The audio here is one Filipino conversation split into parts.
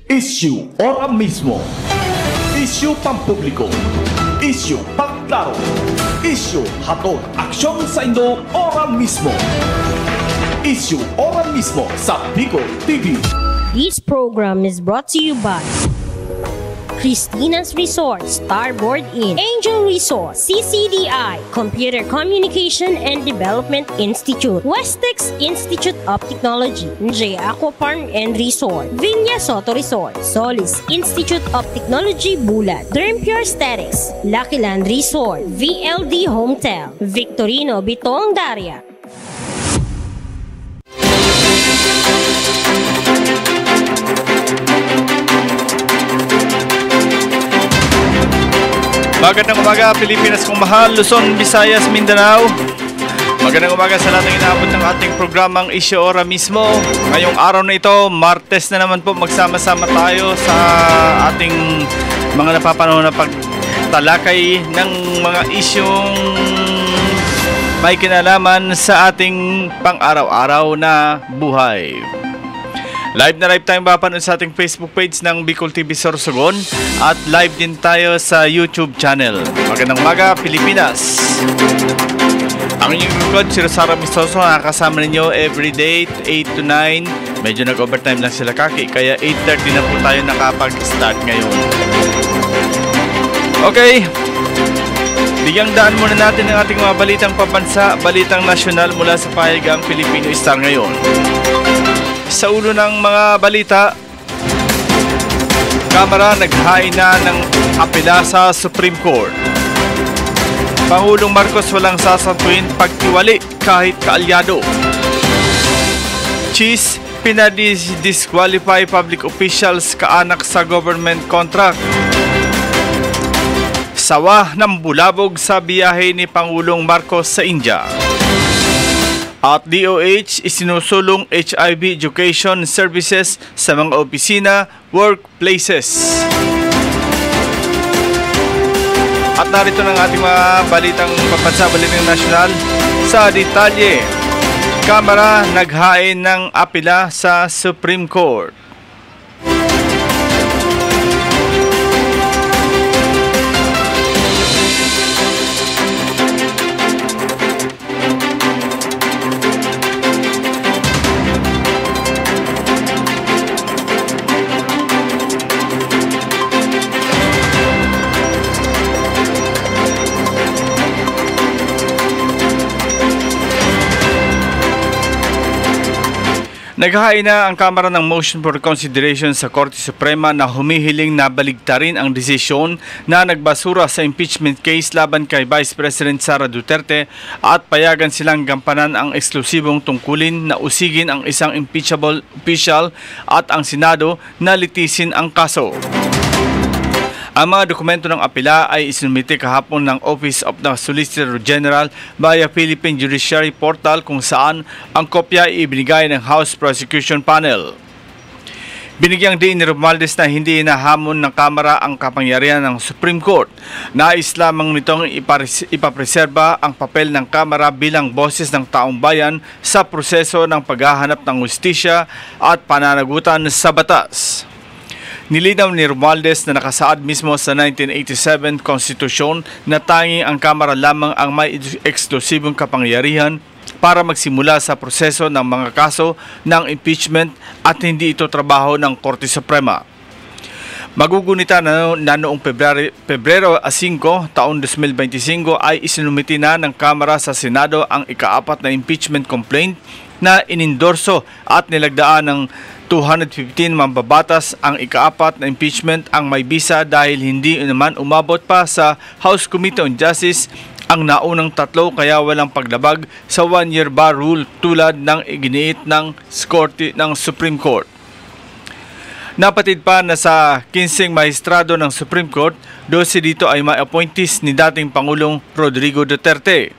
Issue ora mismo. Issue pampubliko. Issue pagklaro. Issue hatod aksyon sa Indo ora mismo. Issue ora mismo sa Bicol TV. This program is brought to you by Christina's Resort, Starboard Inn, Angel Resort, CCDI, Computer Communication and Development Institute, Westex Institute of Technology, J Aqua Farm and Resort, Villa Soto Resort, Solis Institute of Technology Bulat, Derm Pure Aesthetics, Lucky Land Resort, VLD Hotel, Victorino Bitong Daria. Magandang umaga Pilipinas kong mahal, Luzon, Visayas, Mindanao. Magandang umaga sa lahat ng inaabot ng ating programang Issue Ora mismo. Ngayong araw na ito, Martes na naman po, magsama-sama tayo sa ating mga napapanahon na pagtalakay ng mga isyong may kinalaman sa ating pang-araw-araw na buhay. Live na live tayong mapapanood sa ating Facebook page ng Bicol TV Sorsogon at live din tayo sa YouTube channel. Magandang umaga, Pilipinas! Ang inyong lingkod, si Rosara Mistoso, nakakasama ninyo everyday 8 to 9. Medyo nag-overtime lang sila kaki, kaya 8:30 na po tayo nakapag-start ngayon. Okay, bigyang daan muna natin ang ating mga balitang pabansa, balitang nasyonal mula sa pahigang Filipino Star ngayon. Sa ulo ng mga balita, Kamara naghain na ng apela sa Supreme Court. Pangulong Marcos walang sasantuin pagtiwali kahit kaalyado. Cheese, pinadisqualify public officials kaanak sa government contract. Sawa ng bulabog sa biyahe ni Pangulong Marcos sa India. At DOH isinusulong HIV education services sa mga opisina, workplaces. At narito ng ating mga balitang papansa, balitang nasyonal. Sa detalye, Kamara naghain ng apela sa Supreme Court. Naghain na ang Kamara ng motion for reconsideration sa Korte Suprema na humihiling na baligtarin ang desisyon na nagbasura sa impeachment case laban kay Vice President Sara Duterte at payagan silang gampanan ang eksklusibong tungkulin na usigin ang isang impeachable official at ang Senado na litisin ang kaso. Ang mga dokumento ng apela ay isinumite kahapon ng Office of the Solicitor General via Philippine Judiciary Portal kung saan ang kopya ay ibinigay ng House Prosecution Panel. Binigyang diin ni Romualdez na hindi inahamon ng Kamara ang kapangyarihan ng Supreme Court. Nais lamang nitong ipapreserba ang papel ng Kamara bilang boses ng taong bayan sa proseso ng paghahanap ng hustisya at pananagutan sa batas. Nilinaw ni Romualdez na nakasaad mismo sa 1987 Konstitusyon na tanging ang Kamara lamang ang may eksklusibong kapangyarihan para magsimula sa proseso ng mga kaso ng impeachment at hindi ito trabaho ng Korte Suprema. Magugunita na noong Pebrero 5, taon 2025 ay isinumiti na ng Kamara sa Senado ang ika-4 na impeachment complaint na inendorso at nilagdaan ng 215 mambabatas. Ang ika-4 na impeachment ang may bisa dahil hindi naman umabot pa sa House Committee on Justice ang naunang tatlo kaya walang paglabag sa one-year bar rule tulad ng iginiit ng Supreme Court. Napatid pa na sa 15 maestrado ng Supreme Court, 12 dito ay may appointees ni dating Pangulong Rodrigo Duterte.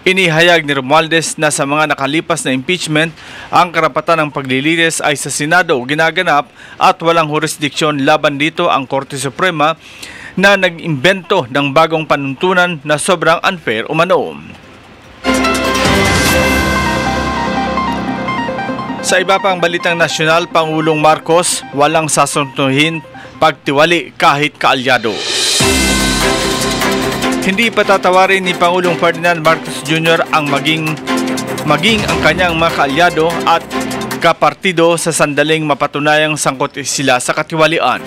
Inihayag ni Romualdez na sa mga nakalipas na impeachment, ang karapatan ng paglilitis ay sa Senado ginaganap at walang jurisdiksyon laban dito ang Korte Suprema na nag-imbento ng bagong panuntunan na sobrang unfair umano. Sa iba pang balitang nasyonal, Pangulong Marcos walang sasuntuhin pagtiwali kahit kaalyado. Hindi patatawarin ni Pangulong Ferdinand Marcos Jr. ang maging ang kanyang mga kaalyado at kapartido sa sandaling mapatunayang sangkot sila sa katiwalian.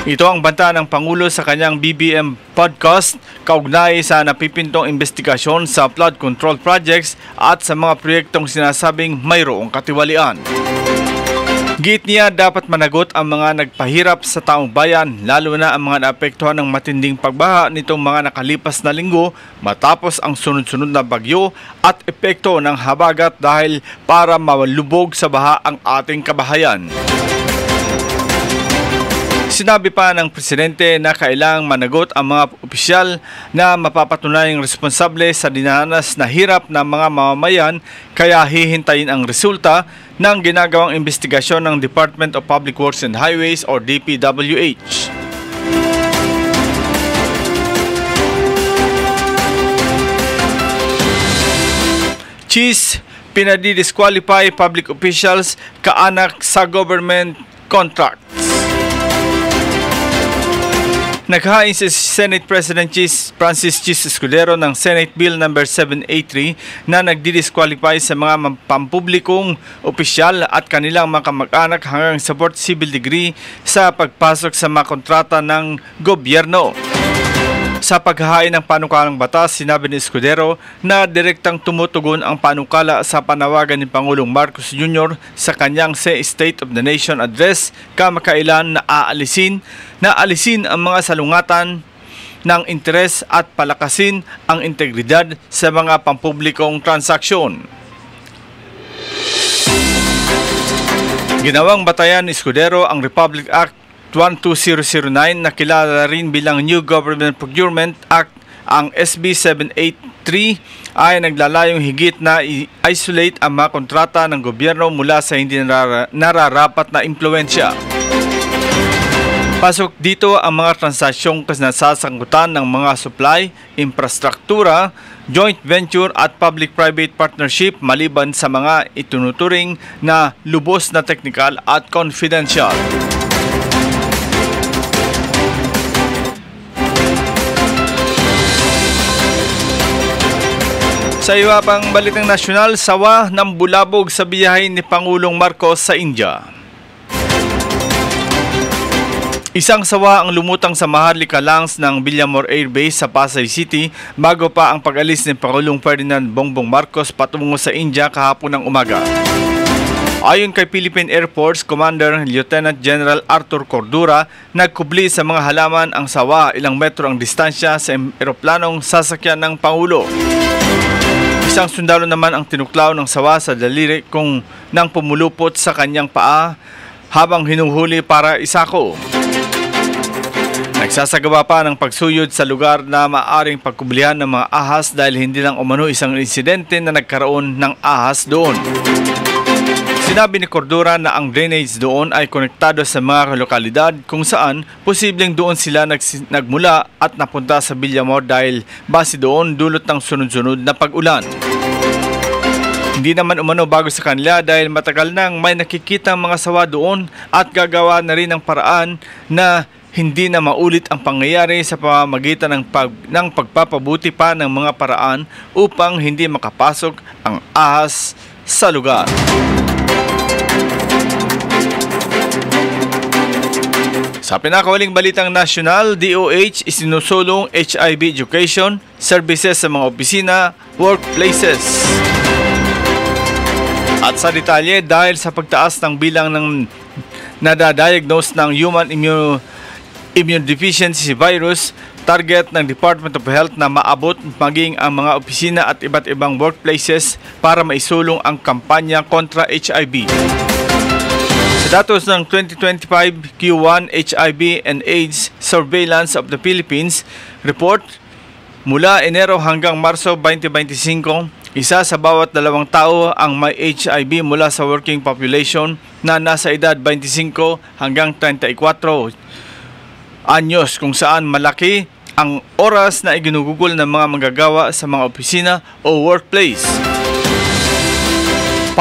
Ito ang banta ng Pangulo sa kanyang BBM podcast kaugnay sa napipintong investigasyon sa flood control projects at sa mga proyektong sinasabing mayroong katiwalian. Giit niya dapat managot ang mga nagpahirap sa taong bayan, lalo na ang mga naapektuhan ng matinding pagbaha nitong mga nakalipas na linggo matapos ang sunod-sunod na bagyo at epekto ng habagat dahil para mawalubog sa baha ang ating kabahayan. Sinabi pa ng Presidente na kailangang managot ang mga opisyal na mapapatunayang responsable sa dinanas na hirap ng mga mamamayan, kaya hihintayin ang resulta ng ginagawang investigasyon ng Department of Public Works and Highways o DPWH. Cheese, pinadi-disqualify public officials kaanak sa government contracts. Naghain si Senate President Francis Cheese Escudero ng Senate Bill No. 783 na nagdi-disqualify sa mga pampublikong opisyal at kanilang mga kamag-anak hanggang support civil degree sa pagpasok sa mga kontrata ng gobyerno. Sa paghahain ng panukalang batas, sinabi ni Escudero na direktang tumutugon ang panukala sa panawagan ni Pangulong Marcos Jr. sa kanyang State of the Nation Address kamakailan na alisin ang mga salungatan ng interes at palakasin ang integridad sa mga pampublikong transaksyon. Ginawang batayan ni Escudero ang Republic Act 12009 na kilala rin bilang New Government Procurement Act. Ang SB 783 ay naglalayong higit na i-isolate ang mga kontrata ng gobyerno mula sa hindi nararapat na impluensya. Pasok dito ang mga transaksyon nasasangkutan ng mga supply, infrastruktura, joint venture at public-private partnership maliban sa mga itunuturing na lubos na technical at confidential. Sa iba pang balitang nasyonal, sawa ng bulabog sa biyahe ni Pangulong Marcos sa India. Isang sawa ang lumutang sa Maharlika Lounge ng Villamor Air Base sa Pasay City bago pa ang pag-alis ni Pangulong Ferdinand Bongbong Marcos patungo sa India kahapon ng umaga. Ayon kay Philippine Air Force Commander Lieutenant General Arthur Cordura, nagkubli sa mga halaman ang sawa, ilang metro ang distansya sa eroplanong sasakyan ng Pangulo. Isang sundalo naman ang tinuklaw ng sawa sa daliri nang pumulupot sa kanyang paa habang hinuhuli para isako. Nagsasagawa pa ng pagsuyod sa lugar na maaring pagkublihan ng mga ahas dahil hindi lang umano isang insidente na nagkaroon ng ahas doon. Sinabi ni Cordura na ang drainage doon ay konektado sa mga lokalidad kung saan posibleng doon sila nagmula at napunta sa Villamor dahil base doon dulot ng sunod-sunod na pag-ulan. Hindi naman umano bago sa kanila dahil matagal nang may nakikita mga sawa doon at gagawa na rin ng paraan na hindi na maulit ang pangyayari sa pamamagitan ng pagpapabuti pa ng mga paraan upang hindi makapasok ang ahas sa lugar. Sa pinakahuling balitang nasyonal, DOH isinusulong HIV education services sa mga opisina, workplaces. At sa detalye, dahil sa pagtaas ng bilang ng nadadiagnose ng human immunodeficiency virus, target ng Department of Health na maabot maging ang mga opisina at iba't ibang workplaces para maisulong ang kampanya kontra HIV. Sa datos ng 2025 Q1 HIV and AIDS Surveillance of the Philippines report, mula Enero hanggang Marso 2025, isa sa bawat 2 tao ang may HIV mula sa working population na nasa edad 25 hanggang 34 anyos, kung saan malaki ang oras na iginugugol ng mga manggagawa sa mga opisina o workplace.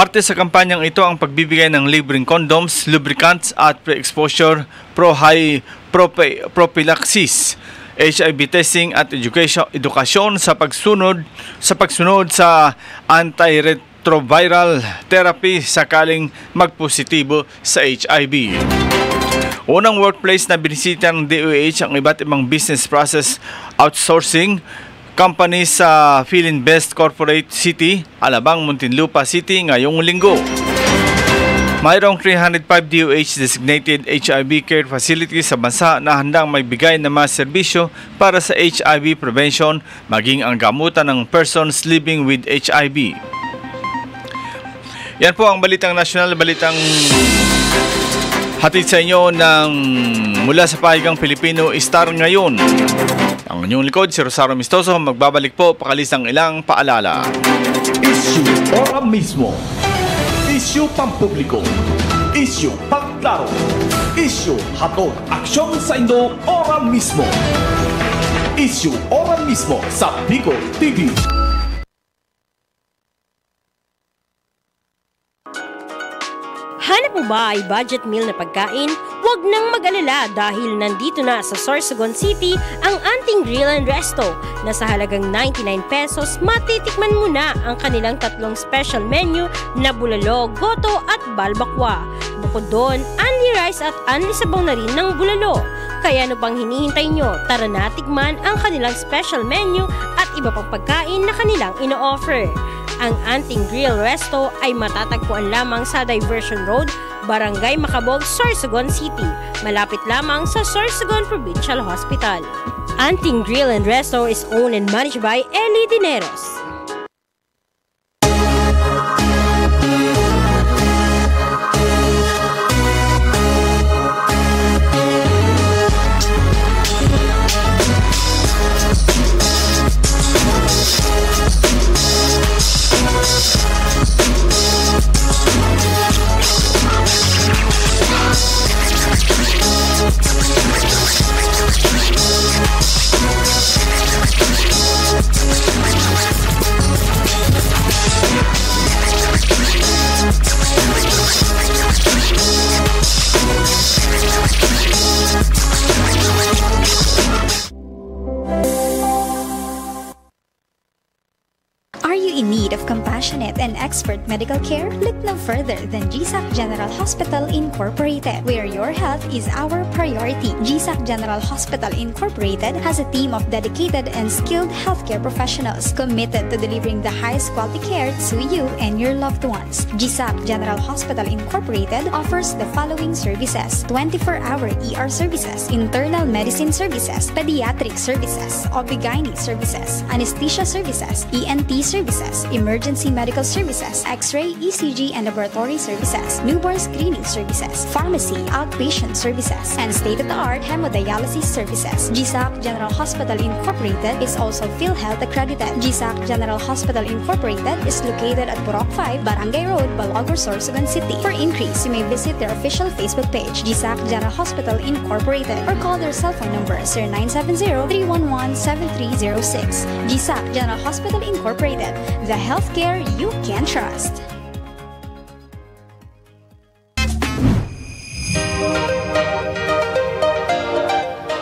Parte sa kampanyang ito ang pagbibigay ng libreng condoms, lubricants at pre-exposure prophylaxis, HIV testing at edukasyon sa pagsunod sa antiretroviral therapy sakaling magpositibo sa HIV. Unang workplace na binisita ng DOH ang iba't ibang business process outsourcing company sa Philinvest Corporate City, Alabang, Muntinlupa City ngayong linggo. Mayroong 305 DOH-designated HIV care facilities sa bansa na handang magbigay ng mga serbisyo para sa HIV prevention maging ang gamutan ng persons living with HIV. Yan po ang balitang nasyonal, balitang hatid sa inyo ng mula sa Pahigang Pilipino Star ngayon. Ang inyong likod, si Rosario Mistoso, magbabalik po pakalis ng ilang paalala. Isyu ora mismo. Isyu pampubliko. Isyu pagklaro. Isyu hatod aksyon sa Indo ora mismo. Isyu ora mismo sa Bicol TV. Hanap mo ba ay budget meal na pagkain? Huwag nang mag-alala dahil nandito na sa Sorsogon City ang Anting Grill and Resto na sa halagang 99 pesos matitikman mo na ang kanilang tatlong special menu na bulalo, goto at balbakwa. Bukod doon, only rice at only sabaw na rin ng bulalo. Kaya ano pang hinihintay nyo? Tara na tikman ang kanilang special menu at iba pang pagkain na kanilang ino-offer. Ang Anting Grill Resto ay matatagpuan lamang sa Diversion Road, Barangay Macabog, Sorsogon City. Malapit lamang sa Sorsogon Provincial Hospital. Anting Grill and Resto is owned and managed by Eli Dineros. Compassionate and expert medical care? Look no further than GSAC General Hospital Incorporated, where your health is our priority. GSAC General Hospital Incorporated has a team of dedicated and skilled healthcare professionals committed to delivering the highest quality care to you and your loved ones. GSAC General Hospital Incorporated offers the following services: 24-hour ER services, internal medicine services, pediatric services, OB/GYN services, anesthesia services, ENT services, emergency medical services, X-ray, ECG, and laboratory services, newborn screening services, pharmacy, outpatient services, and state-of-the-art hemodialysis services. GSAC General Hospital Incorporated is also PhilHealth accredited. GSAC General Hospital Incorporated is located at Purok 5, Barangay Road, Balagor, Sorsogon City. For inquiries, you may visit their official Facebook page, GSAC General Hospital Incorporated, or call their cell phone number 0970-311-7306. GSAC General Hospital Incorporated, the healthcare you can trust.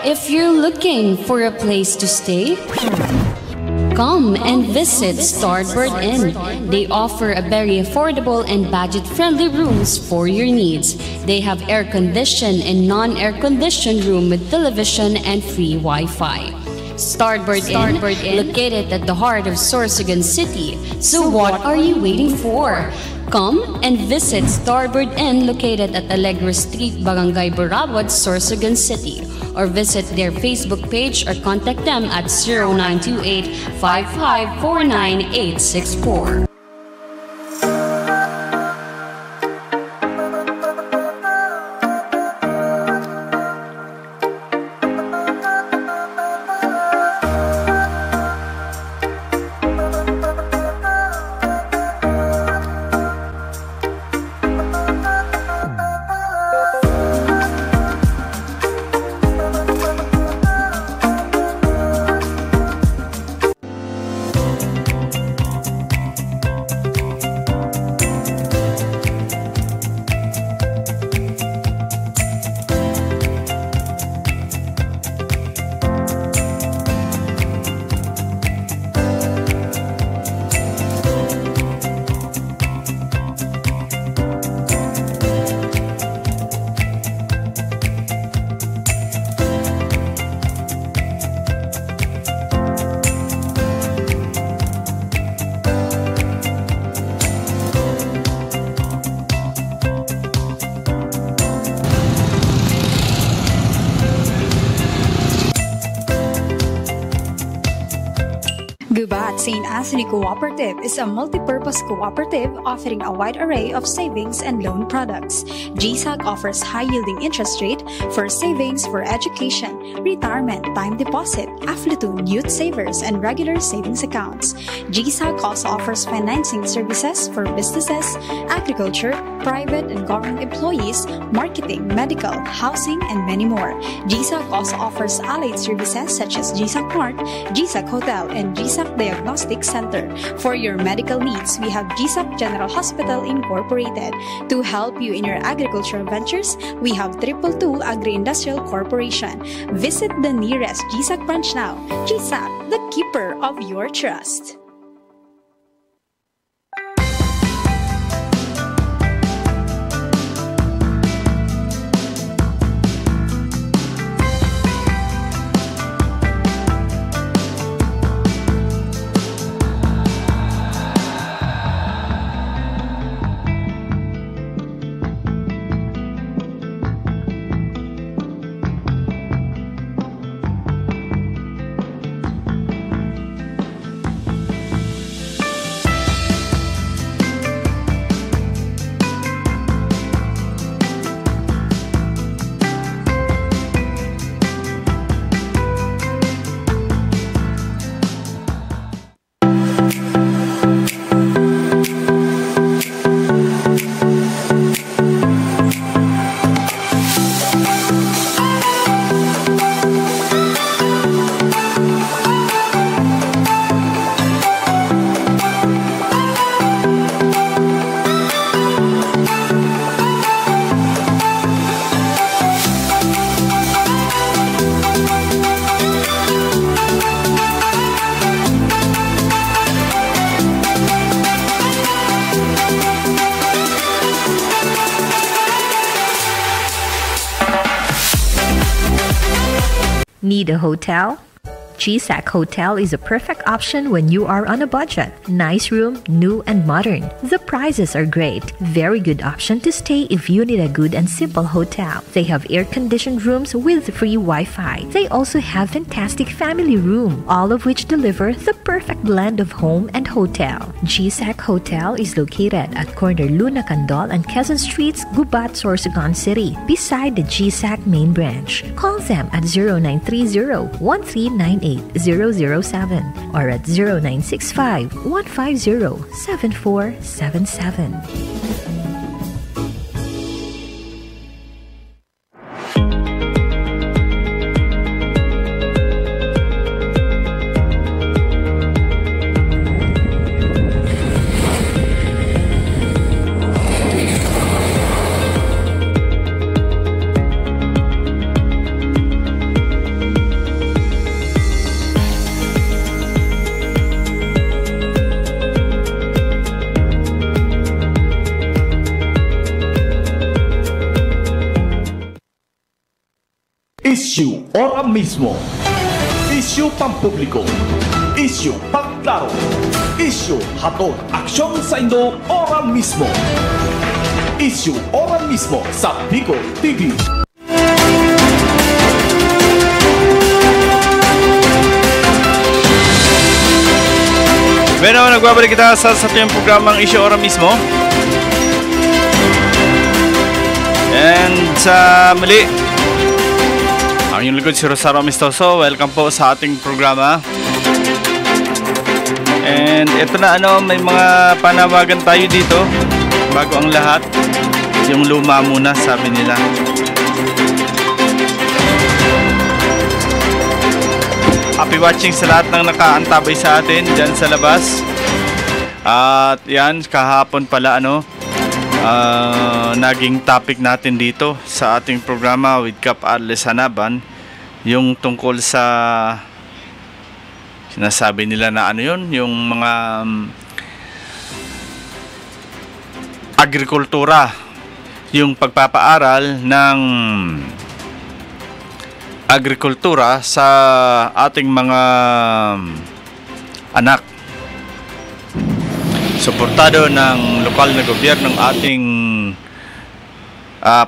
If you're looking for a place to stay, come and visit Starbird Inn. They offer a very affordable and budget-friendly rooms for your needs. They have air-conditioned and non-air-conditioned room with television and free Wi-Fi. Starbird Inn, located at the heart of Sorsogon City. So what are you waiting for? Come and visit Starbird Inn located at Alegre Street, Barangay Burabod, Sorsogon City, or visit their Facebook page or contact them at 0928-5549864. Gubat St. Anthony Cooperative is a multi-purpose cooperative offering a wide array of savings and loan products. GSAC offers high-yielding interest rate for savings for education, retirement, time deposit, affluent youth savers, and regular savings accounts. GSAC also offers financing services for businesses, agriculture, private and government employees, marketing, medical, housing, and many more. GSAC also offers allied services such as GSAC Mart, GSAC Hotel, and GSAC Diagnostic Center. For your medical needs, we have GSAC General Hospital Incorporated. To help you in your agricultural ventures, we have 222 Agri-Industrial Corporation. Visit the nearest GSAC branch now. GSAC, the keeper of your trust. Need a hotel? GSAC Hotel is a perfect option when you are on a budget. Nice room, new and modern. The prices are great. Very good option to stay if you need a good and simple hotel. They have air-conditioned rooms with free Wi-Fi. They also have fantastic family room, all of which deliver the perfect blend of home and hotel. GSAC Hotel is located at corner Luna Candol and Quezon Streets, Gubat, Sorsogon City, beside the GSAC main branch. Call them at 0930-1398-007 or at 0965-150-7477. Issue ora mismo. Issue pampubliko. Issue pagklaro. Issue hatod aksyon sa Indo ora mismo. Issue ora mismo sa Bicol TV. Bueno, nagbabalik kita sa yung programang Issue ora mismo. And sa muli, ang inyong likod si Rosario Amistoso. Welcome po sa ating programa. And ito na may mga panawagan tayo dito. Bago ang lahat, yung luma muna, sabi nila. Happy watching sa lahat ng nakaantabay sa atin dyan sa labas. At yan, kahapon pala naging topic natin dito sa ating programa with Kap Arles Hanaban, yung tungkol sa sinasabi nila na yung mga agrikultura, yung pagpapaaral ng agrikultura sa ating mga anak. Suportado ng lokal na gobyernong ating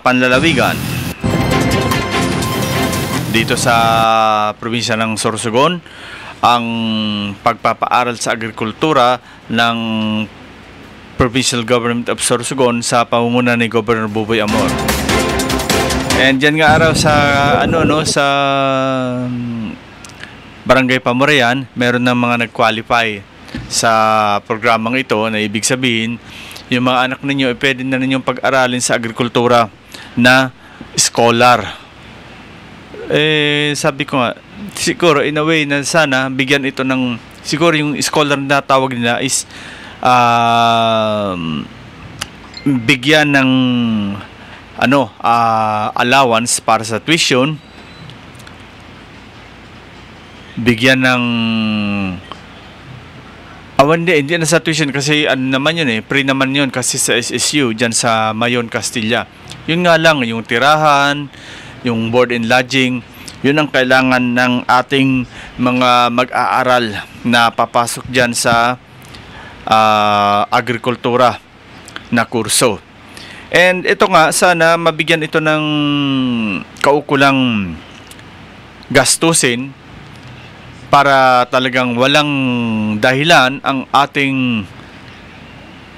panlalawigan dito sa probinsya ng Sorsogon. ang pagpapaaral sa agrikultura ng Provincial Government of Sorsogon sa pamumuno ni Governor Buboy Amor. And dyan nga araw sa sa Barangay Pamurayan, meron ng mga nag-qualify sa programang ito, na ibig sabihin yung mga anak ninyo pwede na ninyong pag-aralin sa agrikultura na scholar. Sabi ko nga, siguro in a way na sana bigyan ito ng, siguro yung scholar na tawag nila is bigyan ng allowance para sa tuition, bigyan ng hindi na sa tuition kasi naman yun free naman yun kasi sa SSU dyan sa Mayon, Castilla. Yun nga lang, yung tirahan, yung board and lodging, yun ang kailangan ng ating mga mag-aaral na papasok dyan sa agrikultura na kurso. And ito nga, sana mabigyan ito ng kaukulang gastusin para talagang walang dahilan ang ating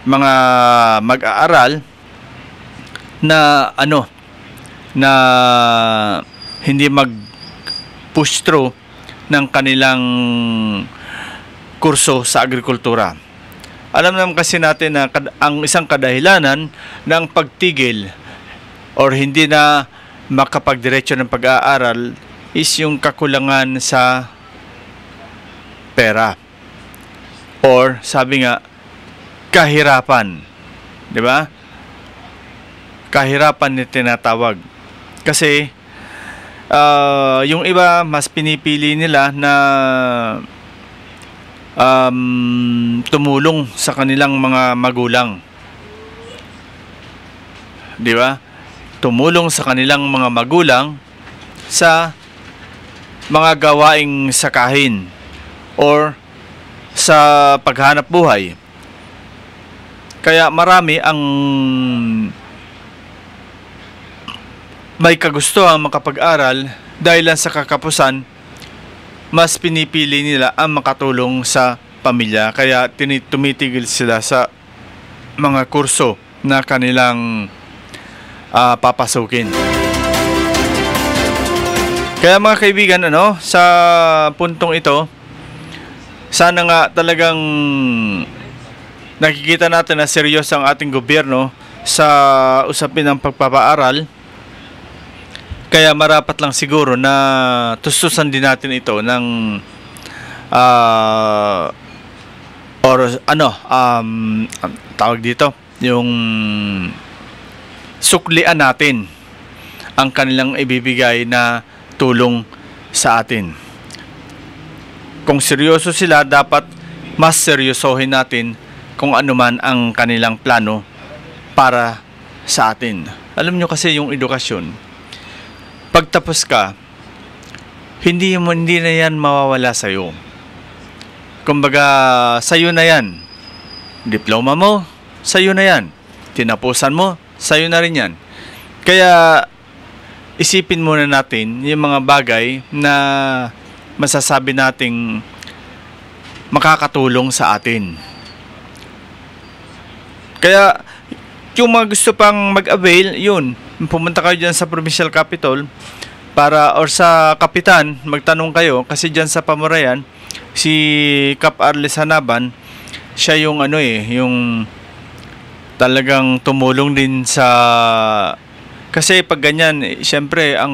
mga mag-aaral na na hindi mag-push through ng kanilang kurso sa agrikultura. Alam naman kasi natin na ang isang kadahilanan ng pagtigil or hindi na makapagdiretso ng pag-aaral is yung kakulangan sa pera. Or sabi nga, kahirapan. 'Di ba? Kahirapan na tinatawag. Kasi yung iba mas pinipili nila na tumulong sa kanilang mga magulang. 'Di ba? Tumulong sa kanilang mga magulang sa mga gawaing sakahin or sa paghanap buhay. Kaya marami ang may kagustuhan makapag-aral dahil lang sa kakapusan, mas pinipili nila ang makatulong sa pamilya. Kaya tumitigil sila sa mga kurso na kanilang papasukin. Kaya mga kaibigan, sa puntong ito, sana nga talagang nakikita natin na seryoso ang ating gobyerno sa usapin ng pagpapaaral. Kaya marapat lang siguro na tustusan din natin ito ng tawag dito, yung suklian natin ang kanilang ibibigay na tulong sa atin. Kung seryoso sila, dapat mas seryosohin natin kung ano man ang kanilang plano para sa atin. Alam nyo kasi yung edukasyon, pagtapos ka, hindi na yan mawawala sa'yo. Kumbaga, sa'yo na yan. Diploma mo, sa'yo na yan. Tinapusan mo, sa'yo na rin yan. Kaya, isipin muna natin yung mga bagay na masasabi nating makakatulong sa atin. Kaya, yung mga gusto pang mag-avail, yun, pumunta kayo dyan sa provincial capital or sa kapitan, magtanong kayo kasi dyan sa Pamurayan, si Cap Arles Hanaban, siya yung yung talagang tumulong din sa, kasi pag ganyan, syempre ang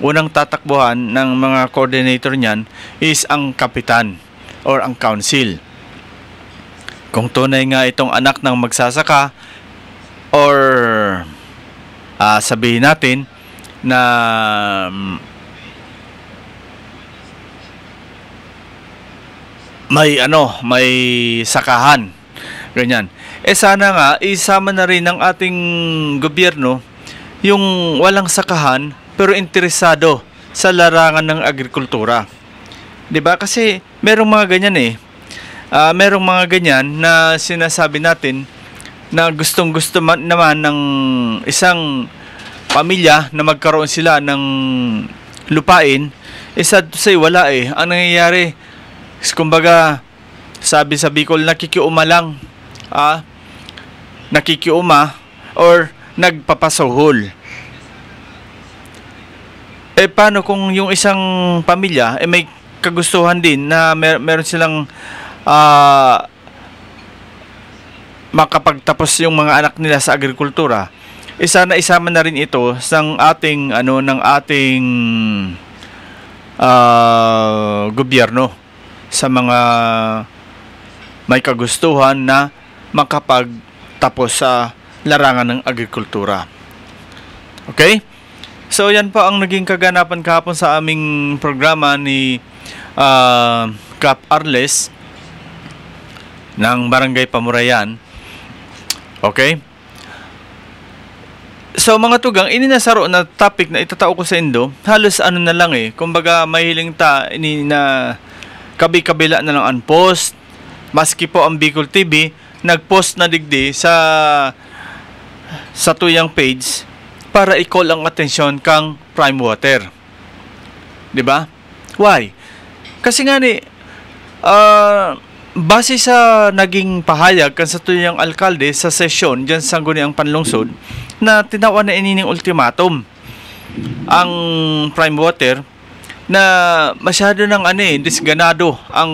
unang tatakbuhan ng mga coordinator niyan is ang kapitan or ang council. Kung tunay nga itong anak ng magsasaka or sabihin natin na may sakahan, ganyan. Sana nga isama na rin ng ating gobyerno yung walang sakahan pero interesado sa larangan ng agrikultura. 'Di ba? Kasi merong mga ganyan merong mga ganyan na sinasabi natin na gustong-gusto naman ng isang pamilya na magkaroon sila ng lupain, sad to say, wala Ang nangyayari, Kumbaga, sabi sa Bicol, nakikiuma lang. Nakikiuma or nagpapasuhol. Paano kung yung isang pamilya may kagustuhan din na meron silang makapagtapos yung mga anak nila sa agrikultura? Sana isama na rin ito ng ating gobyerno sa mga may kagustuhan na makapagtapos sa larangan ng agrikultura. Okay? So, yan po ang naging kaganapan kahapon sa aming programa ni Cap Arles ng Barangay Pamurayan. Okay? So, mga tugang, ininasaro na topic na itatao ko sa Indo, halos na lang kumbaga, mahiling na kabi-kabila na lang ang post. Maski po ang Bicol TV, nag-post na digdi sa tuyang page para i-call ang atensyon kang Prime Water. 'Di ba? Why? Kasi nga base sa naging pahayag kan sa tuyang alkalde sa sesyon diyan sa Sangguniang Panlungsod na tinawa na inining ultimatum ang Prime Water na masyado ng disganado ang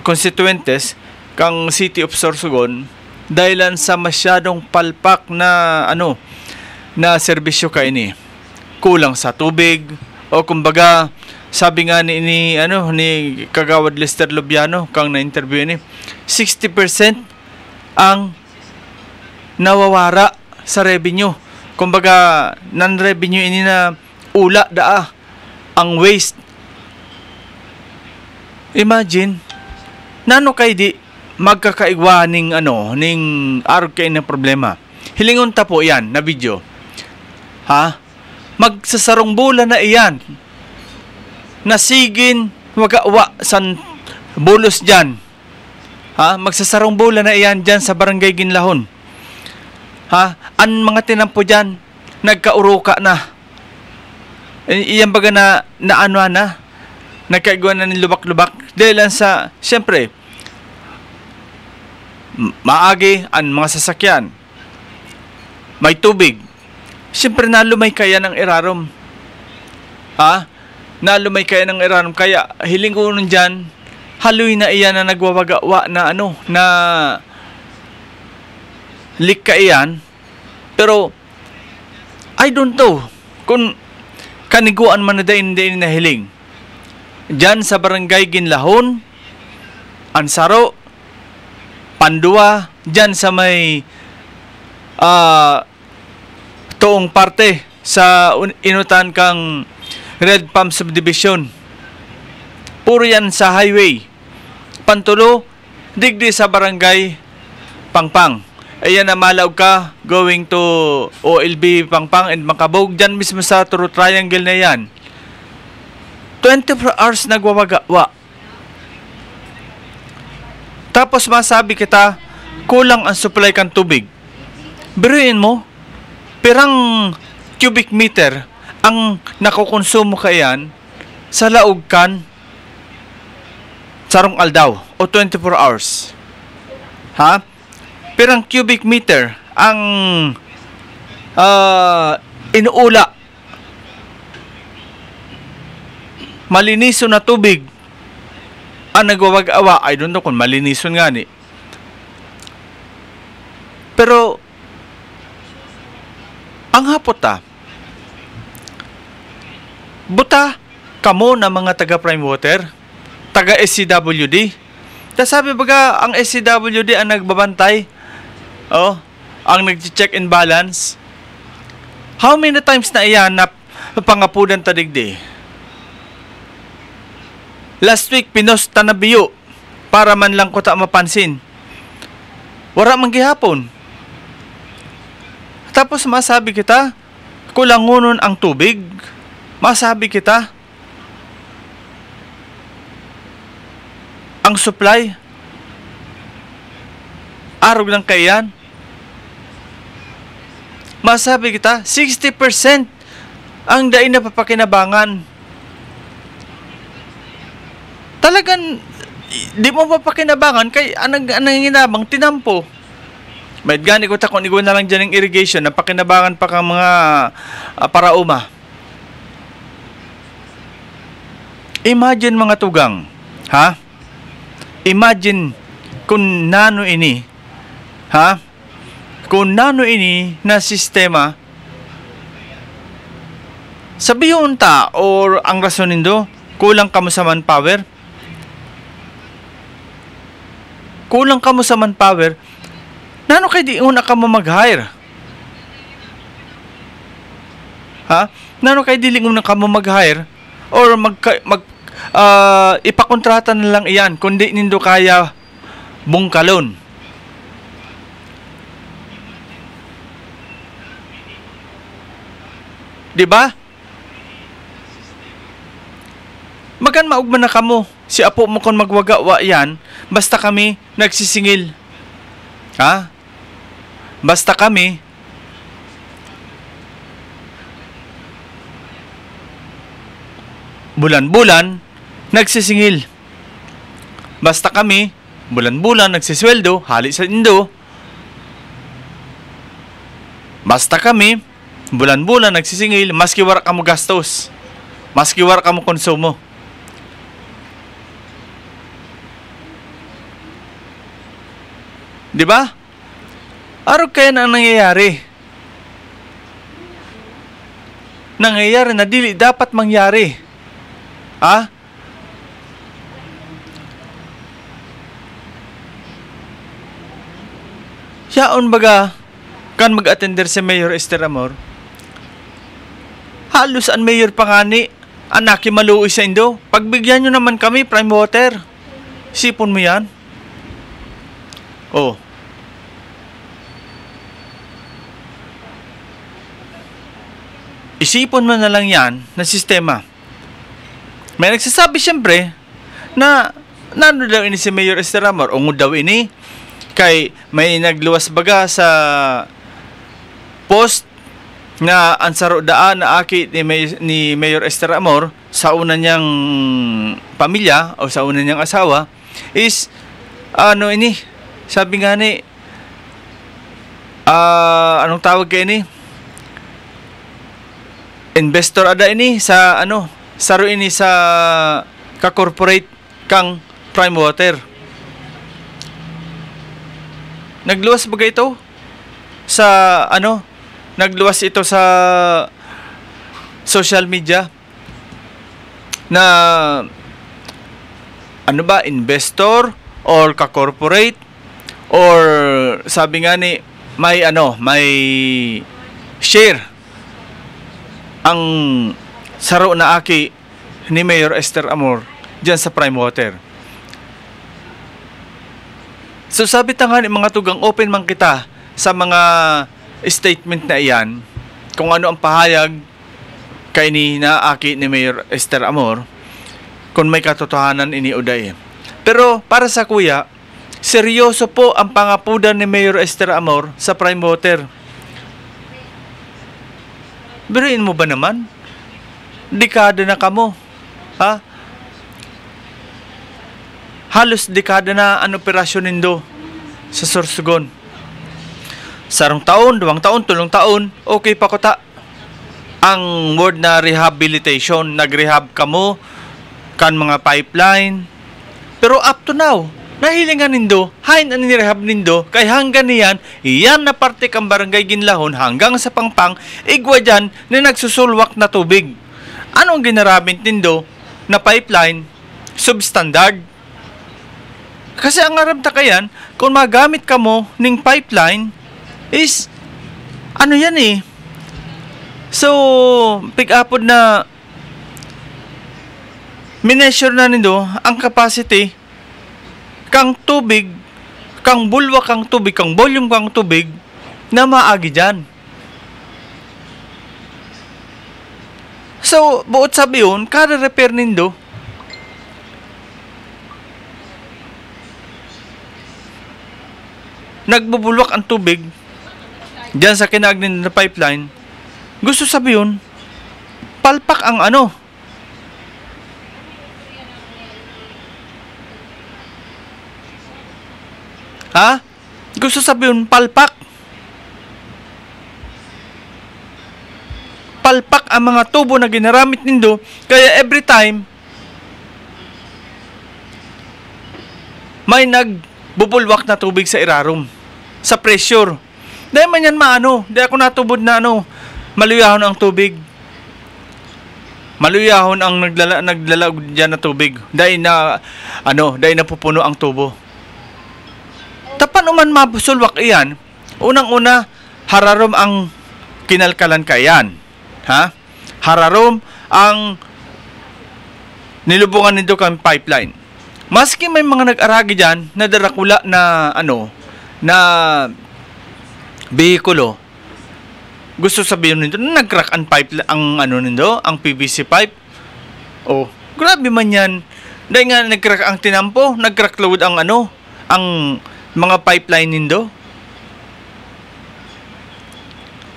constituentes kang City of Sorsogon dahilan sa masyadong palpak na na serbisyo kulang sa tubig o kumbaga sabi nga ni Kagawad Lester Lubiano kang na-interview 60% ang nawawara sa revenue. Kumbaga non-revenue na ula ang waste. Imagine nano kay di magkakaigwa ning arog kay na problema. Hilingon ta po yan na video. Magsasarong bulan na iyan. Nasigin wagawa san bulos dyan. Magsasarong bulan na iyan dyan sa Barangay Ginlahon. An mga tinampo dyan nagkauruka na. Iyan baga na nagkaigwa na ng lubak-lubak dahil sa siyempre maagi ang mga sasakyan, may tubig, siyempre nalumay kaya ng irarom. Nalumay kaya ng irarom, kaya hiling ko nun dyan haloy na iyan na nagwawagawa na na leak ka iyan. Pero I don't know kung kaniguan man na dain na hiling dyan sa Barangay Ginlahon, Ansaro, Pandua, dyan sa may toong parte sa inutan kang Red Palm Subdivision. Puro yan sa highway. Pantulo, digdi sa Barangay Pangpang. Ayan na malaw ka going to OLB Pangpang and Makabog. Dyan mismo sa True Triangle na yan. 24 hours nagwawagawa. Tapos masabi kita, kulang ang supply kang tubig. Biruin mo, pirang cubic meter ang nakukonsumo ka yan sa laog kan sarong aldaw o 24 hours. Pirang cubic meter ang inuula. Maliniso na tubig ang nagwawag-awa. I don't know kung malinisun nga ni. Pero ang hapot buta kamo na mga taga Prime Water, taga SCWD. Sabi baga ang SCWD ang nagbabantay, ang nag-check and balance. How many times na iyan na pangapudan tadigdi? Last week, pinost na biyo para man lang ko ta mapansin. Wala man gihapon. Tapos masabi kita, kulangunon ang tubig. Masabi kita, ang supply, arog lang kayan. Masabi kita, 60% ang dain na papakinabangan. talagang di mo mapakinabangan kay anang ginabang tinampo. May gani ko takon igo na lang dyan ng irrigation na pakinabangan pa kang mga parauma. Imagine mga tugang, ha? Imagine kung nano ini, ha? Kung nano ini na sistema, sabihon ta or ang rason nindo, kulang kamo sa manpower? Kulang kamo sa manpower, nano kay di una ka mo mag-hire? Ha? Nano kay di una ka mo mag-hire? Or ipakontrata na lang iyan kundi nindo kaya bungkalon. Diba? Magan maugman na kamo. Si apo mo kon magwagawa yan, basta kami nagsisingil. Ha? Basta kami bulan-bulan nagsisingil. Basta kami bulan-bulan nagsisweldo, hali sa indo. Basta kami bulan-bulan nagsisingil, maski wala ka mo gastos, maski wala ka mo konsumo. Diba? Araw kaya na ang nangyayari. Nangyayari na dili dapat mangyari. Ha? Yaon baga kan mag-attender si Mayor Esther Amor. Halos ang mayor pangani, anaki maluoy sa indo. Pagbigyan nyo naman kami, prime water. Sipon mo yan. Oh. Isipon mo na lang yan na sistema. May nagsasabi siyempre na nano daw ini si Mayor Esther Amor, ungod daw ini kay may nagluwas baga sa post na ansaro daan na aki ni Mayor Esther Amor sa una niyang pamilya o sa una niyang asawa is ano ini, sabi nga ni anong tawag kay ini, investor ada ini sa ano, saro ini sa ka-corporate kang Prime Water. Nagluwas ba ito sa ano, nagluwas ito sa social media na ano ba, investor or ka-corporate or sabi nga ni may ano, may share ang saro na aki ni Mayor Esther Amor dyan sa Prime Water. So sabi ta nga ni mga tugang, open man kita sa mga statement na iyan kung ano ang pahayag kay ni naaki ni Mayor Esther Amor kung may katotohanan ini uday. Pero para sa kuya, seryoso po ang pangapudan ni Mayor Esther Amor sa Prime Water. Biruin mo ba naman? Dekada na kamo. Ha? Halos dekada na ang operasyon nindo sa Sorsogon. Sarong taon, 2 taon, 3 taon, okay pa ko ta. Ang word na rehabilitation, nag-rehab kamo kan mga pipeline. Pero up to now, nahilingan nindo, hain ang nirehab nindo, kay hanggang niyan, iyan na parte kang barangay Ginlahon hanggang sa Pangpang, igwa dyan na nagsusulwak na tubig. Anong ginarabint nindo na pipeline? Substandard. Kasi ang aram ta kayan, kung magamit ka mo ning pipeline, is, ano yan eh. So, pick-upod na, mineasure na nindo ang capacity, kang tubig, kang bulwa kang tubig, kang volume kang tubig, na maagi dyan. So, buot sabi yun, kada repair nindo, nagbubulwak ang tubig diyan sa kinagnin na pipeline, gusto sabi yun, palpak ang ano, Ha? Gusto sabihin, palpak. Palpak ang mga tubo na ginaramit nindo, kaya every time may nagbubulwak na tubig sa irarum, sa pressure. Dahil man yan maano, di ako natubod na maluyahon ang tubig. Maluyahon ang nagdala dyan na tubig. Dahil napupuno ang tubo. Tapan naman masulwak iyan, unang-una, hararom ang kinalkalan ka yan. Ha? Hararom ang nilubungan nito kang pipeline. Maski may mga nag-aragi dyan na darakula na na behikulo, gusto sabihin nito na nag-crack ang pipe, ang ang PVC pipe. Oh, grabe man yan. Dahil nga nag-crack ang tinampo, nag-crack load ang ang mga pipeline nindo.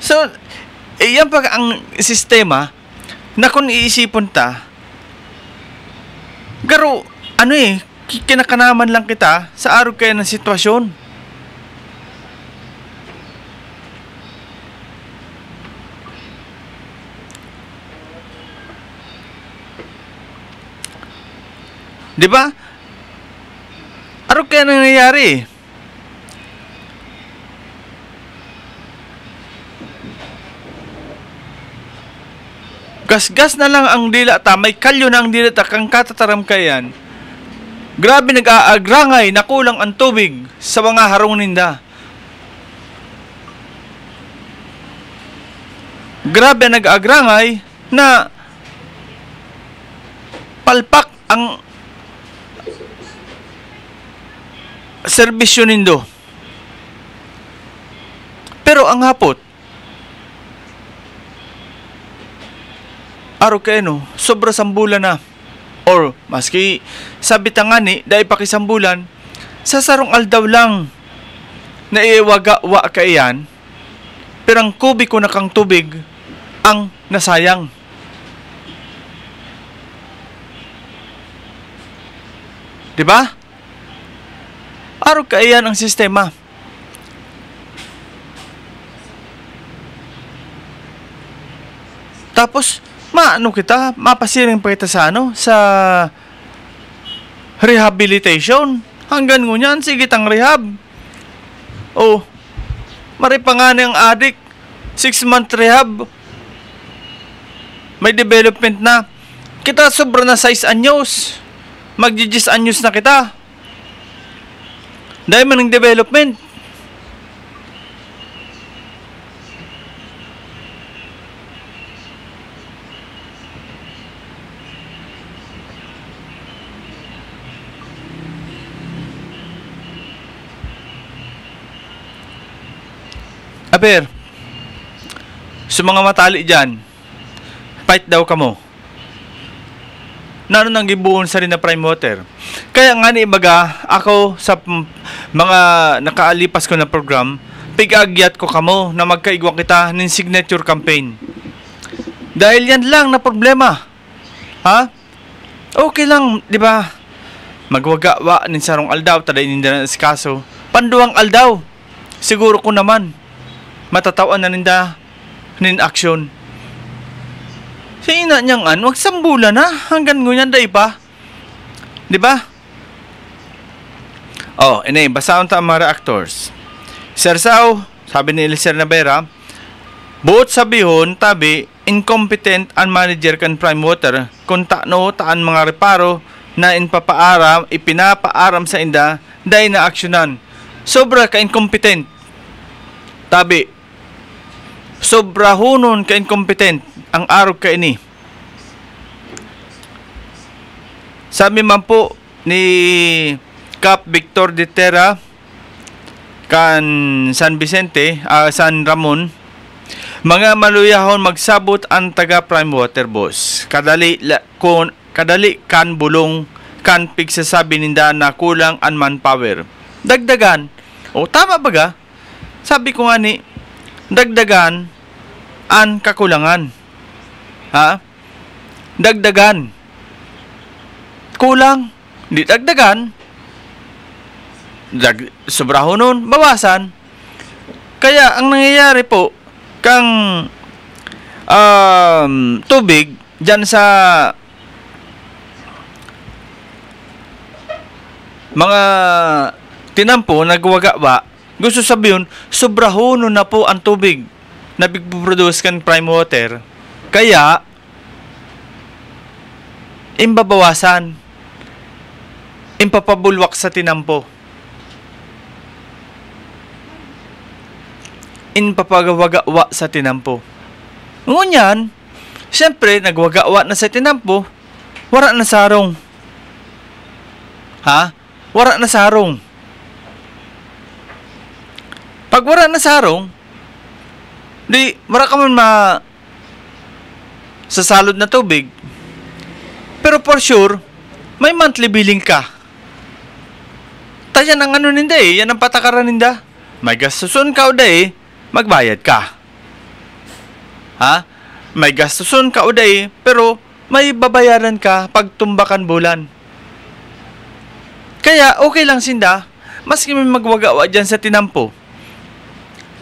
So, yan pag ang sistema na kung iisipon ta, garo, kinakanaman lang kita sa araw kaya ng sitwasyon. Diba? Araw kaya nangyayari. Gas-gas na lang ang dila ta, may kalyo na ang dila ta, kang katataram kayan. Grabe nag-aagrangay, nakulang ang tubig sa mga harong ninda. Grabe nag-aagrangay na palpak ang serbisyo nindo. Pero ang hapot, araw kayo sobra sambulan na. Or, maski sabi tangani, dahil pakisambulan, sa sarong aldaw lang na iwaga-wa ka iyan, pero ang kubiko na kang tubig ang nasayang. Diba? Araw ka iyan ang sistema. Tapos, mapasiring pa kita sa sa rehabilitation. Hanggang ngunyan, sige tang rehab. Oh, maripangani ang adik, 6-month rehab. May development na. Kita sobra na 6 anyos. Mag-10 anyos na kita. Dahil man ang development. Aber, sa mga matali dyan, fight daw ka mo. Nano nang gibuon sa rin na prime water. Kaya nga ni ibaga, ako sa mga nakaalipas ko na program, pigagyat ko kamo na magkaigwa kita ng signature campaign. Dahil yan lang na problema. Ha? Okay lang, di ba? Magwaga-wa nin sarong aldaw, taday ninda na kaso. Panduang aldaw. Siguro ko naman. Matatawan na ninda nin action. Sa ina niyang wag sambula na hanggang ngunyan day pa. Di ba? Oh, basaon ta ang mga reactors. Sersaw, sabi ni Eliezer Navera, buot sabihon, tabi, incompetent ang manager kan prime water kung taan mga reparo na ipinapaaram sa inda, day na aksyonan. Sobra ka incompetent. Tabi, sobra hunon ka incompetent ang araw ka ini. Sabi man po ni Cap Victor de Terra kan San Vicente, San Ramon, mga maluyahon magsabot ang taga prime water boss. Kadali kan bulong kan pigsasabi ninda na kulang ang manpower. Dagdagan. O tama baga? Sabi ko nga ni, dagdagan ang kakulangan. Ha? Dagdagan. Kulang. Di dagdagan. sobraho nun, bawasan. Kaya ang nangyayari po, kang tubig dyan sa mga tinampo, nagwagawa, gusto sabihin, sobraho nun na po ang tubig na bigpuproduce kan prime water. Kaya, imbabawasan, impapabulwak sa tinampo. Impapagawagawa sa tinampo. Ngunyan, siyempre, nagwagawa na sa tinampo, wala na sarong. Ha? Wala na sarong. Pag wala na sarong, di, wala ka man sasalod na tubig. Pero for sure, may monthly billing ka. Yan ang ano ninda eh, yan ang patakaran ninda. May gastuson ka o day, magbayad ka. Ha? May gastuson ka o day, pero may babayaran ka pag tumbakan bulan. Kaya okay lang sinda, maski may magwagawa dyan sa tinampo.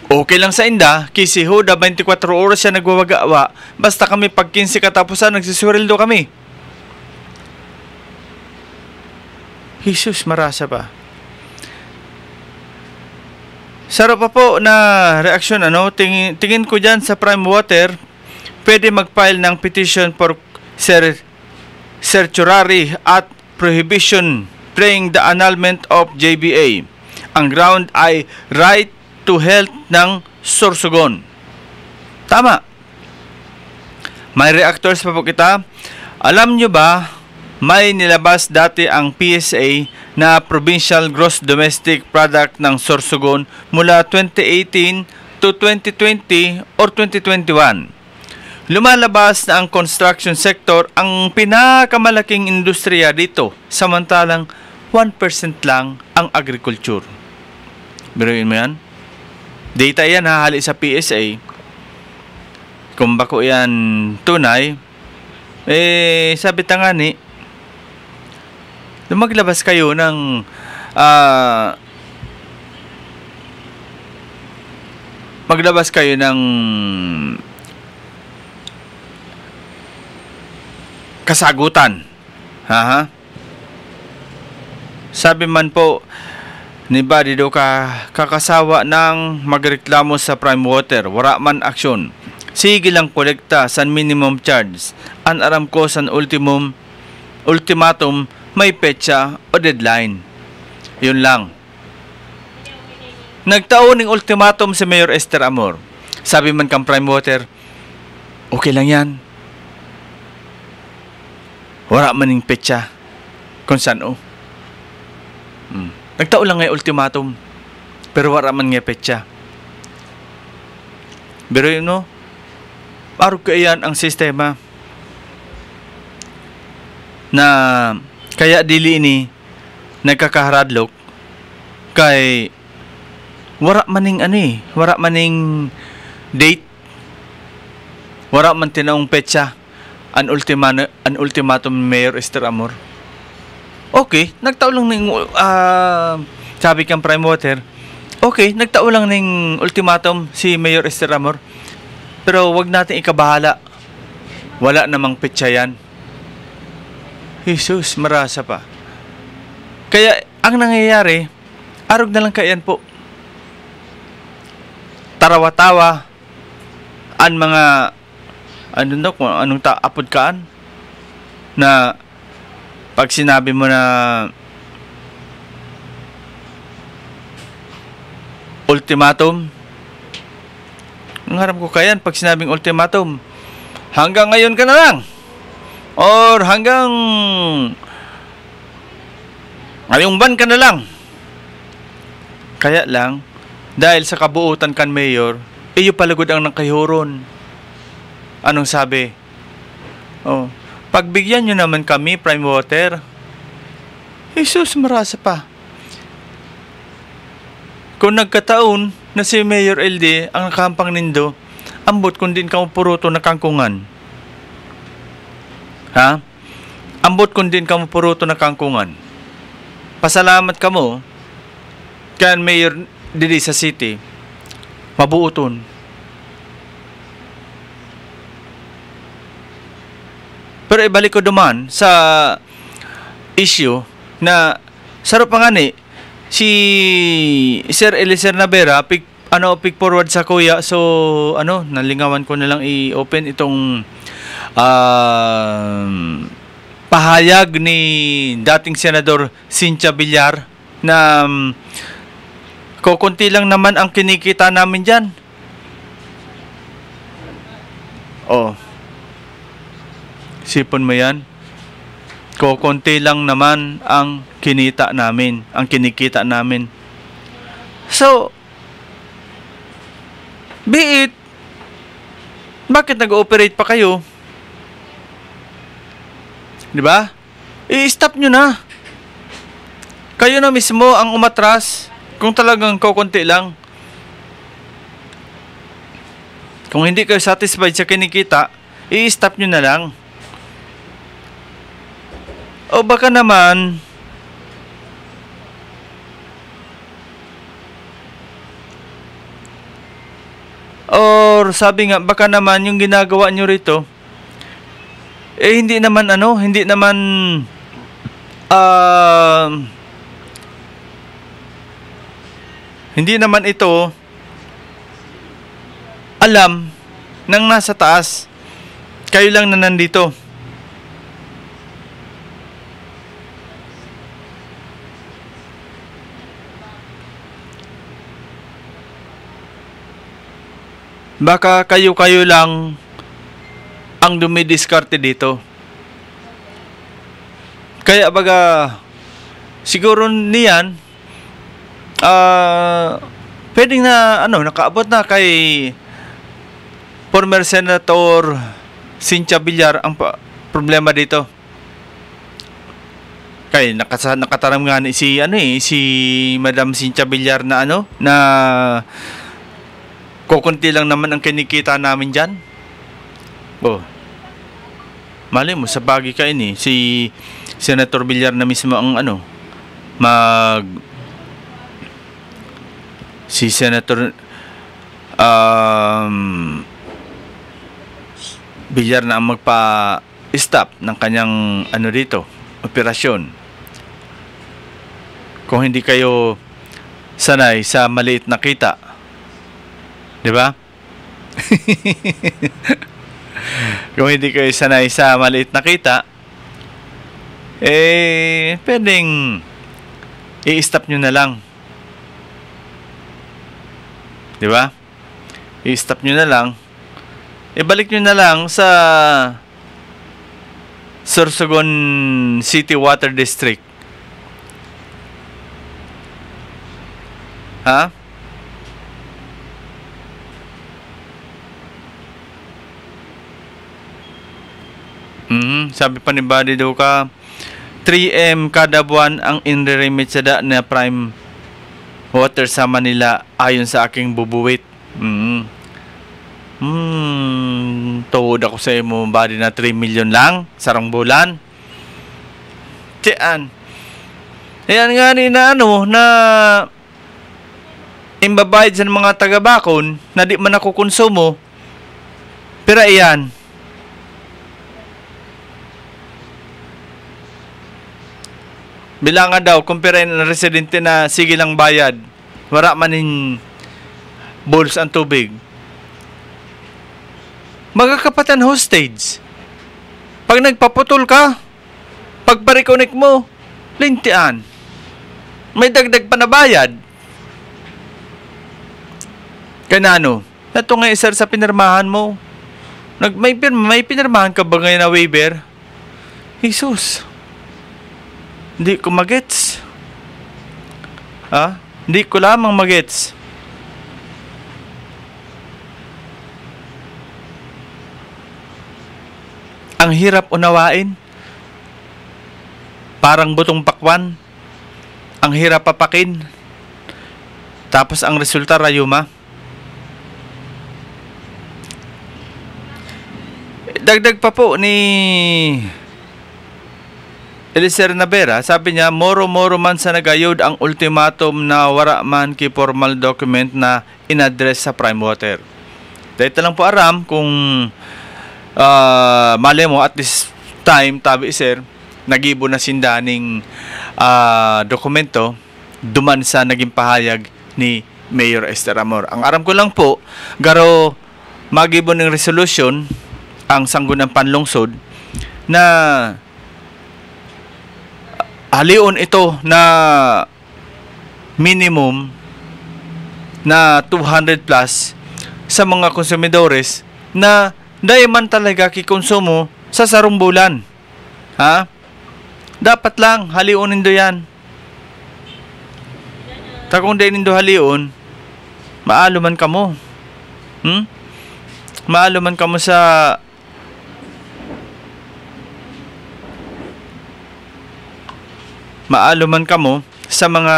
Okay lang sa inda, kasi ho, 24 oras siya nagwawagawa, basta kami pag 15 katapusan, nagsisweldo kami. Jesus, marasa pa. Sarap pa po na reaksyon, ano? Tingin ko dyan sa Prime Water, pwede mag-file ng petition for certiorari at prohibition praying the annulment of JBA. Ang ground ay right to health ng Sorsogon. Tama. May reactors pa po kita. Alam nyo ba, may nilabas dati ang PSA na Provincial Gross Domestic Product ng Sorsogon mula 2018 to 2020 or 2021. Lumalabas na ang construction sector ang pinakamalaking industriya dito, samantalang 1% lang ang agriculture. Biruin mo yan? Data yan, hahali sa PSA. Kung bako yan tunay, sabi tangani, maglabas kayo ng kasagutan. Ha? Sabi man po ni Buddy daw kakasawa ng magreklamo sa Prime Water, wala man aksyon. Sige lang kolekta san minimum charge. An aram ko san ultimatum may petsa o deadline. Yun lang. Nagtaon ng ultimatum si Mayor Esther Amor. Sabi man kang Prime Water, okay lang yan. Wala man ng petsa kung saan o. Nagtaon lang ngay ultimatum, pero wala man nga petsa. Pero yun no, parang kaya ang sistema na kaya dili ini nagkakaharadlok kay wala maning wala maning date, wala man tinaong petsa an ultimatum Mayor Esther Amor. Okay, nagtao lang ng sabi kang Prime Water. Okay, nagtao lang ng ultimatum si Mayor Esther Amor. Pero wag natin ikabahala. Wala namang petsa yan. Jesus, marasa pa. Kaya, ang nangyayari, arog na lang kayan po. Tarawa-tawa, an mga, kung anong apod kaan, na, pag sinabi mo na, ultimatum, ang harap ko kayan, pag sinabing ultimatum, hanggang ngayon ka na lang. Or hanggang ngayong ban ka na lang. Kaya lang, dahil sa kabuutan kan Mayor, iyo palagod ang nakahihuron. Anong sabi? Pagbigyan nyo naman kami, Prime Water. Jesus, marasa pa. Kung nagkataon na si Mayor LD ang nakahampang nindo, ambot kung din ka puruto na kangkungan. Ha? Ambot kung din ka puruto na kangkungan. Pasalamat ka mo kan mayor dili sa city, mabuoton. Pero ibalik ko duman sa issue na sarap pa nga ni si Sir Eliezer Navera pick forward sa kuya. So nalingawan ko na lang i-open itong pahayag ni dating Senador Cynthia Villar na kukunti lang naman ang kinikita namin dyan. Sipon mo yan. Kukunti lang naman ang kinikita namin. So, be it, bakit nag-ooperate pa kayo? Di ba? I-stop nyo na. Kayo na mismo ang umatras kung talagang kukunti lang. Kung hindi kayo satisfied sa kinikita, i-stop nyo na lang. O baka naman, or sabi nga, baka naman yung ginagawa nyo rito, hindi naman ito alam ng nasa taas. Kayo lang na nandito. Baka kayo lang ang dumidiskarte dito. Kaya baga siguro niyan pwedeng na nakaabot na kay former Senator Cynthia Villar ang problema dito. Kaya nakataram nga ni si Madam Cynthia Villar na na kukunti lang naman ang kinikita namin dyan. Mali mo, sa bagay ka si Senator Villar na mismo ang si Senator Villar na ang magpa-stop ng kanyang dito, operasyon. Kung hindi kayo sanay sa maliit na kita, di ba? Kung hindi kayo sanay sa maliit na kita, pwedeng i-stop nyo na lang. Di ba? I-stop nyo na lang. Ibalik nyo na lang sa Sorsogon City Water District. Ha? Sabi pa ni Buddy Duca, 3M kada buwan ang inre-remit sa na prime water sa Manila ayon sa aking bubuwit. Tuwod ako sa mo, Buddy, na 3 million lang sarang bulan. Tiyan. Ayan nga ni na na imbabayad sa mga taga-bakon na di man ako konsumo. Pero ayan, bilangan daw, kumpirain ng residente na sige lang bayad. Wala manin bowls ang tubig. Magkakapatan hostage. Pag nagpaputol ka, pag pa-reconnect mo, lintian. May dagdag pa na bayad. Kanano? Ito nga sir sa pinirmahan mo. May pinirmahan ka ba ngayon na waiver? Jesus. Hindi ko magets. Hindi ko lamang magets. Ang hirap unawain. Parang butong pakwan. Ang hirap papakin. Tapos ang resulta rayuma. Dagdag pa po ni Eliser Navera, sabi niya, moro-moro man sa nagayod ang ultimatum na wara man ki formal document na inaddress sa Prime Water. Dahil lang po aram kung mali mo at this time, tabi sir, nagibo na sindaning dokumento duman sa naging pahayag ni Mayor Esther Amor. Ang aram ko lang po, garo magibo ng resolution ang Sangguniang Panlungsod na halion ito na minimum na 200 plus sa mga konsumidores na dahil man talaga kikonsumo sa sarong bulan. Ha? Dapat lang haliunin do yan. Kung di nindo haliun, maalo man kamo. Maalo man kamo sa mga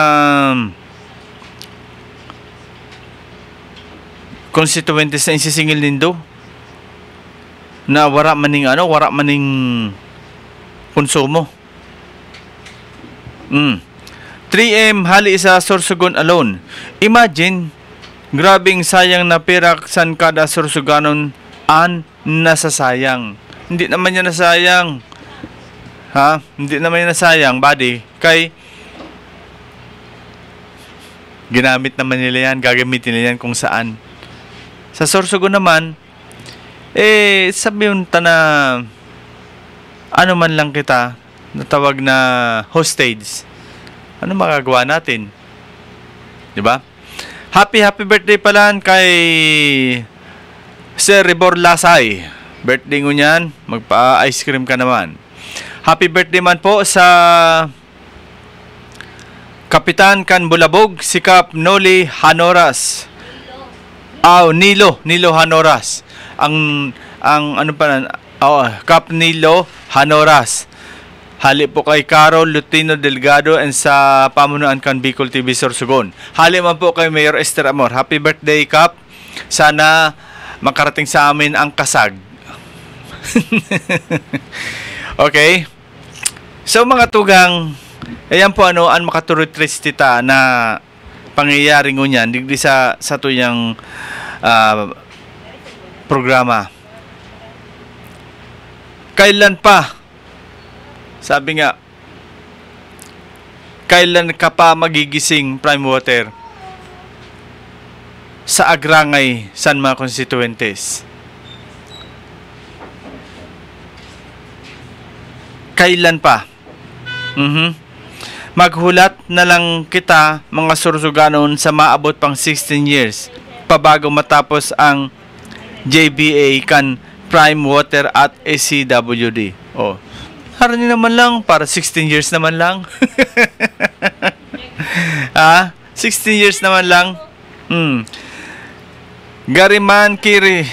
constituents na isisingil nindo na wara maning konsumo. 3M hali sa Sorsogon alone. Imagine, grabing sayang na pera san kada Sorsoganon an nasasayang. Hindi naman yan nasayang. Ha? Hindi naman yan nasayang, buddy. Kay ginamit naman nila yan, gagamitin nila yan kung saan. Sa Sorsogon naman, sabi yung na ano man lang kita natawag na hostage. Ano magagawa natin? 'Di ba? Happy birthday pala kay Sir Rebor Lasay. Birthday mo niyan, magpa-ice cream ka naman. Happy birthday man po sa Kapitan Kan Bulabog, si Kap Noli Hanoras. Nilo Hanoras. Ang ano pa Kap Nilo Hanoras. Hali po kay Carol Lutino Delgado and sa pamunuan kan Bicol TV Sorsogon. Hali man po kay Mayor Esther Amor. Happy birthday, Kap. Sana makarating sa amin ang kasag. Okay. So mga tugang, ayan po ang makaturutris tita na pangyayari ngunyan digdi sa tuyang programa. Kailan pa? Sabi nga, kailan ka pa magigising, Prime Water, sa agrangay san mga constituentes? Kailan pa? Maghulat na lang kita, mga Sorsoganon, sa maabot pang 16 years pabago matapos ang JBA kan Prime Water at ACWD. Harani naman lang, para 16 years naman lang. 16 years naman lang. Gariman kiri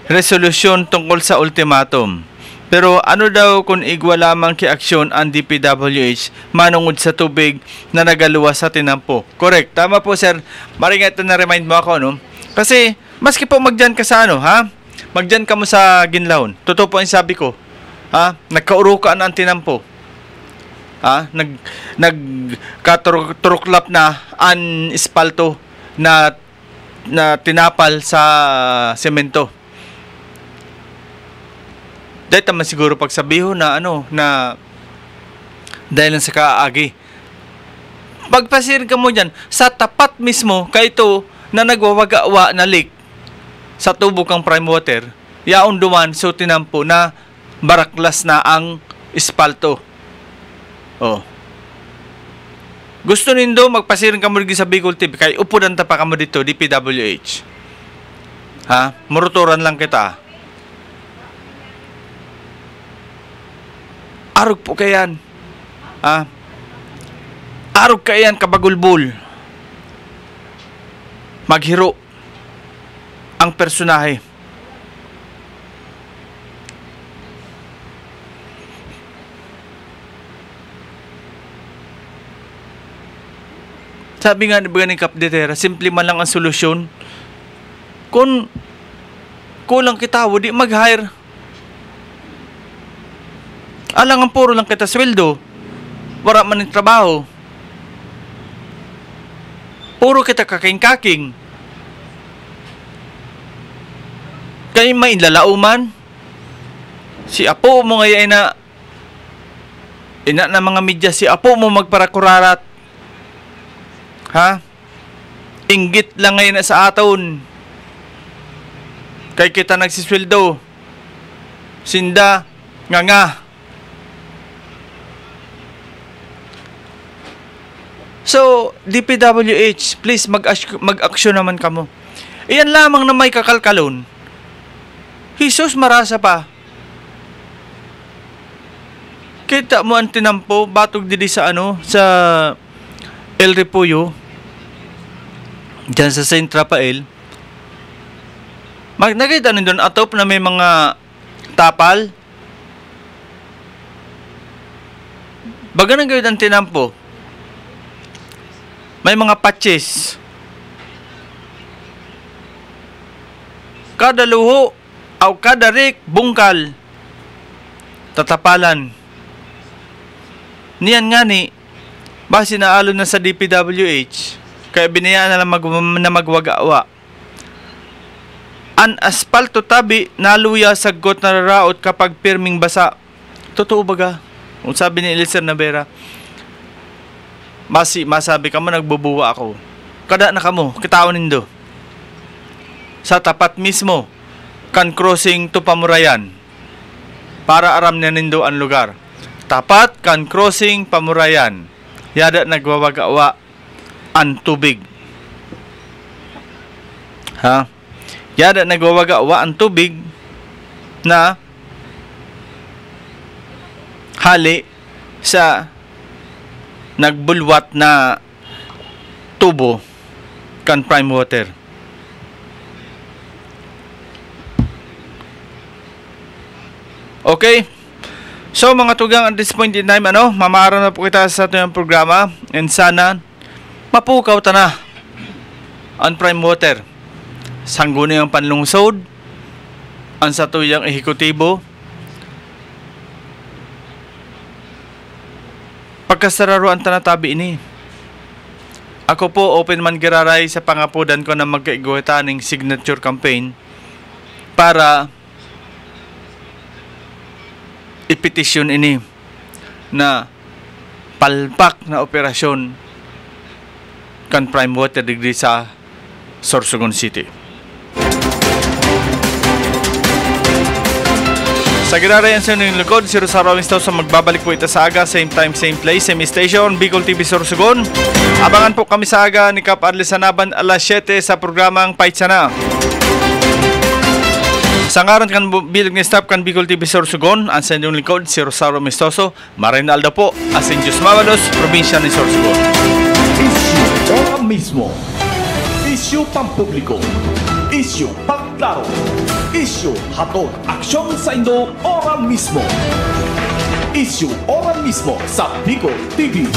resolusyon tungkol sa ultimatum. Pero ano daw kung igwa lamang ki aksyon ang DPWH manungod sa tubig na nagaluwas sa tinampo? Correct. Tama po, sir. Maring ito na-remind mo ako, no? Kasi, maski po magdyan ka sa magdyan ka mo sa Ginlaon. Totoo po ang sabi ko. Nagkaurukaan ang tinampo. Nagkaturuklap na an espalto na tinapal sa semento. Dahil naman siguro pagsabiho na na dahil lang sa kaagi. Pagpasirin ka mo dyan, sa tapat mismo, kaito na nagwawaga-wa na leak sa tubo kang Prime Water, yaon duman so tinampo na baraklas na ang espalto. Gusto nindo magpasirin ka mo sa Bicol TV, kay upudan ta pa ka mo dito, DPWH. Muruturan lang kita. Arog po kayan. Arog kayan kabagulbul. Maghiro ang personahe. Sabi nga ni Kap Detera, simple man lang ang solusyon. Kung kulang kita, di mag-hire. Alang ang puro lang kita sweldo. Wala man yung trabaho. Puro kita kaking-kaking. Kaya may lalauman. Si apo mo ngayon na ina na mga media, si apo mo magparakurarat. Ha? Inggit lang ngayon na sa aton. Kay kita nagsisweldo. Sinda, nga. So, DPWH, please mag-aksyon naman kamo. Iyan lamang na may kakalkalon. Jesus, marasa pa. Kita mo ang tinampo, batog dili sa sa El Repollo, dyan sa Saint Rafael. Nakita nyo doon atop na may mga tapal. Baga nang gawin ang tinampo. May mga patches. Kada luho o kada rik, bungkal. Tatapalan. Niyan nga ni, base naalo na sa DPWH, kaya binayaan na lang magwagawa. An asfalto tabi, naluya sagot na raraot kapag pirming basa. Totoo baga? Kung sabi ni Eliezer Navera, masabi ka mo, nagbubuwa ako. Kada na ka mo, kitawan nindo. Sa tapat mismo, kan crossing to Pamurayan, para aram na nindo ang lugar. Tapat kan crossing Pamurayan, yada nagwawagawa ang tubig. Ha? Yada nagwawagawa ang tubig na hali sa nagbulwat na tubo kan prime water. Okay? So mga tugang, at this point in time, mamaara na po kita sa ating programa, and sana mapukaw ta na ang prime water. Sangguni ang panlungsod, ang satuyang ehekutibo. Pagkasararuan ta na tabi ini. Ako po open man giraray sa pangapudan ko na magkaiguhita ng signature campaign para ipetisyon ini na palpak na operasyon kan prime water degree sa Sorsogon City. Sa giraray ang sinuning likod, si Rosario Mistoso, magbabalik po ito sa aga, same time, same place, same station, Bicol TV Sorsogon. Abangan po kami sa aga ni Kap Arlis Sanaban alas 7 sa programang Paitsana. Sa ngaran kan bilag ni staff kan Bicol TV Sorsogon, ang sinuning likod, si Rosario Mistoso, Marinaldo po, Asin Diyos Mawalos, probinsya ni Sorsogon. Isyu Oral Mismo. Isyu pampubliko. Isyu pagklaro. Isyu hatod aksyon sa Indo Oral Mismo. Isyu Oral Mismo sa Bicol TV.